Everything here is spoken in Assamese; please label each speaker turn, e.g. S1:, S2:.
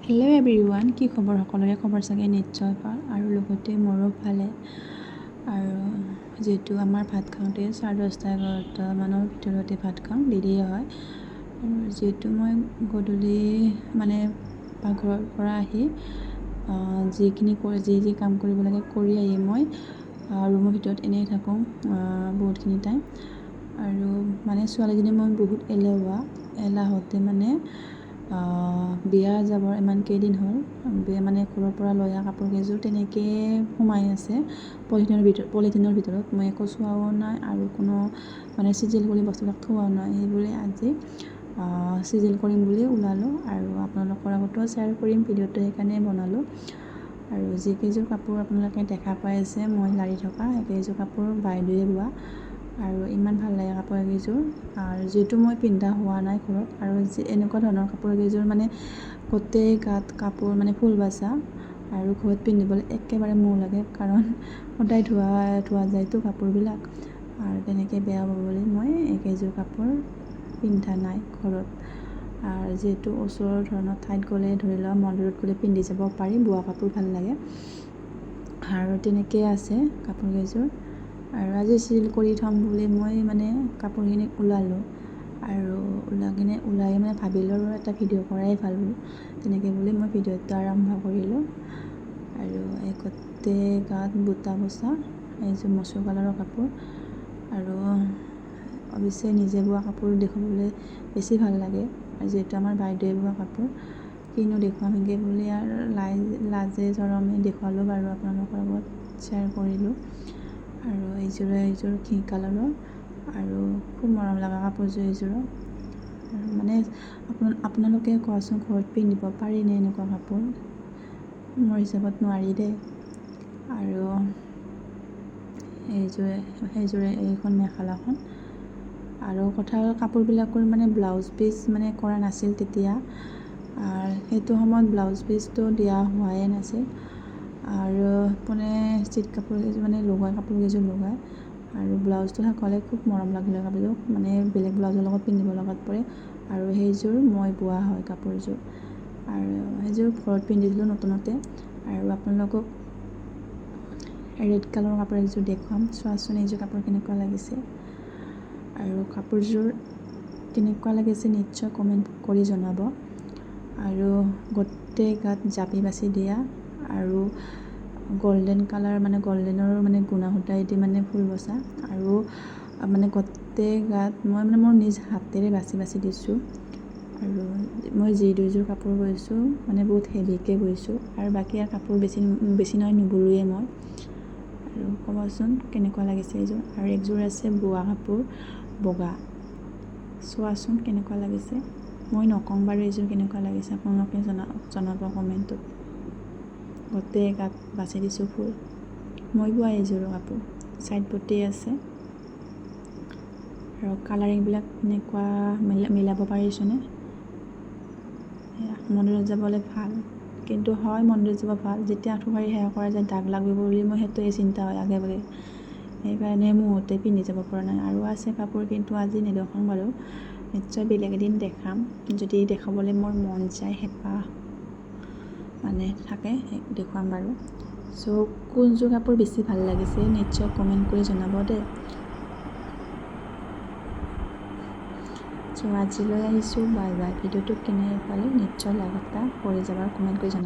S1: হেল্ল' এভৰিৱান, কি খবৰ? সকলোৰে খবৰ চাগে নিশ্চয় ভাল আৰু লগতে মোৰো ভালে। আৰু যিহেতু আমাৰ ভাত খাওঁতে 10:30-11টা মানৰ ভিতৰতে ভাত খাওঁ, দেৰিয়ে হয়। আৰু যিহেতু মই গধূলি পাকঘৰৰ পৰা আহি যি কাম কৰিব লাগে কৰি আহি মই ৰুমৰ ভিতৰত এনেই থাকোঁ বহুতখিনি টাইম। আৰু ছোৱালীজনী মই বহুত এলাহতে বিয়া যাবৰ ইমান কেইদিন হ'ল, ঘৰৰ পৰা লৈ অহা কাপোৰ কেইযোৰ তেনেকৈ সোমাই আছে পলিথিনৰ ভিতৰত। মই একো চোৱাও নাই আৰু কোনো চিজিল কৰি বস্তুবিলাক থোৱাও নাই। সেইবোৰে আজি চিজিল কৰিম বুলি ওলালোঁ আৰু আপোনালোকৰ আগতো শ্বেয়াৰ কৰিম ভিডিঅ'টো, সেইকাৰণে বনালোঁ। আৰু যিকেইযোৰ কাপোৰ আপোনালোকে দেখা পাই আছে মই লাৰি থকা, সেইকেইযোৰ কাপোৰ বাইদেৱে বোৱা। আৰু ইমান ভাল লাগে কাপোৰ কেইযোৰ। আৰু যিহেতু মই পিন্ধা হোৱা নাই ঘৰত, আৰু এনেকুৱা ধৰণৰ কাপোৰ কেইযোৰ গোটেই গাত কাপোৰ ফুল বচা আৰু ঘৰত পিন্ধিবলৈ একেবাৰে মোৰ লাগে, কাৰণ সদায় ধোৱা যায়তো কাপোৰবিলাক, আৰু তেনেকৈ বেয়া হ'ব বুলি মই এইকেইযোৰ কাপোৰ পিন্ধা নাই ঘৰত। আৰু যিহেতু ওচৰৰ ধৰণৰ ঠাইত গ'লে, ধৰি লোৱা মন্দিৰত গ'লে পিন্ধি যাব পাৰি, বোৱা কাপোৰ ভাল লাগে। আৰু তেনেকৈ আছে কাপোৰ কেইযোৰ। আৰু আজি চিজিল কৰি থ'ম বুলি মই কাপোৰখিনি ওলালোঁ। আৰু ওলাই ভাবিলোঁ আৰু এটা ভিডিঅ' কৰাই ভাল বুলি, তেনেকৈ বুলি মই ভিডিঅ'টো আৰম্ভ কৰিলোঁ। আৰু এই গোটেই গাত বুটা বচা এইযোৰ মচুৰ কালাৰৰ কাপোৰ। আৰু অৱশ্যে নিজে বোৱা কাপোৰ দেখাবলৈ বেছি ভাল লাগে, আৰু যিহেতু আমাৰ বাইদেৱে বোৱা কাপোৰ কিনো দেখুৱাম সেনেকৈ বুলি আৰু লাজে চৰমে দেখুৱালোঁ বাৰু, আপোনালোকৰ লগত শ্বেয়াৰ কৰিলোঁ। আৰু এইযোৰ ঘি কালাৰৰ আৰু খুব মৰম লগা কাপোৰযোৰ এইযোৰো। আপোনালোকে কোৱাচোন, ঘৰত পিন্ধিব পাৰিনে এনেকুৱা কাপোৰ? মোৰ হিচাপত নোৱাৰি দেই। আৰু সেইযোৰে এইখন মেখেলাখন। আৰু কথা হ'ল কাপোৰবিলাকৰ ব্লাউজ পিচ কৰা নাছিল তেতিয়া, আৰু সেইটো সময়ত ব্লাউজ পিচটো দিয়া হোৱাই নাছিল। আৰু চিট কাপোৰ লগোৱা কাপোৰ কেইযোৰ লগাই আৰু ব্লাউজটো থাকলে খুব মৰম লাগিলে কাপোৰযোৰ, বেলেগ ব্লাউজৰ লগত পিন্ধিব লগাত পৰে। আৰু সেইযোৰ মই বোৱা হয় কাপোৰযোৰ, আৰু সেইযোৰ ঘৰত পিন্ধিছিলোঁ নতুনতে। আৰু আপোনালোকক ৰেড কালাৰৰ কাপোৰ এযোৰ দেখুৱাম, চোৱাচোন এইযোৰ কাপোৰ কেনেকুৱা লাগিছে। আৰু কাপোৰযোৰ কেনেকুৱা লাগিছে নিশ্চয় কমেণ্ট কৰি জনাব। আৰু গোটেই গাত জাপি বাচি দিয়া আৰু গল্ডেন কালাৰ গল্ডেনৰ গুণা সূতাই দি ফুল বচা, আৰু গোটেই গাত মই মোৰ নিজ হাতেৰে বাচি দিছোঁ। আৰু মই যি দুযোৰ কাপোৰ বৈছোঁ বহুত হেভিকৈ বৈছোঁ, আৰু বাকী কাপোৰ বেছি নহয় নুবুলোৱেই মই। আৰু ক'বচোন কেনেকুৱা লাগিছে এইযোৰ। আৰু একযোৰ আছে বোৱা কাপোৰ বগা, চোৱাচোন কেনেকুৱা লাগিছে। মই নকওঁ বাৰু এইযোৰ কেনেকুৱা লাগিছে, আপোনালোকে জনাব কমেণ্টত। গোটেই গাত বাচি দিছোঁ ফুল, মই বোৱা এইযোৰো কাপোৰ। ছাইড পটি আছে, আৰু কালাৰিংবিলাক এনেকুৱা মিলাব পাৰিছোঁনে? মন্দিৰত যাবলৈ ভাল, কিন্তু হয় মন্দিৰত যাব ভাল, যেতিয়া আঁঠু কাঢ়ি সেৱা কৰা যায় দাগ লাগিব বুলি মই সেইটোৱে চিন্তা হয় আগে ভাগে, সেইকাৰণে মুহূৰ্তে পিন্ধি যাব পৰা নাই। আৰু আছে কাপোৰ, কিন্তু আজি নেদেখাওঁ বাৰু, নিশ্চয় বেলেগ এদিন দেখাম, যদি দেখাবলৈ মোৰ মন যায়, হেঁপাহ থাকে দেখুৱাম বাৰু। কোনযোৰ কাপোৰ বেছি ভাল লাগিছে নিশ্চয় কমেণ্ট কৰি জনাব দেই। আজিলৈ আহিছোঁ, বাই বাই। ভিডিঅ'টো কেনে পালে নিশ্চয় লাইক এটা কৰি যাব আৰু কমেণ্ট কৰি জনাব।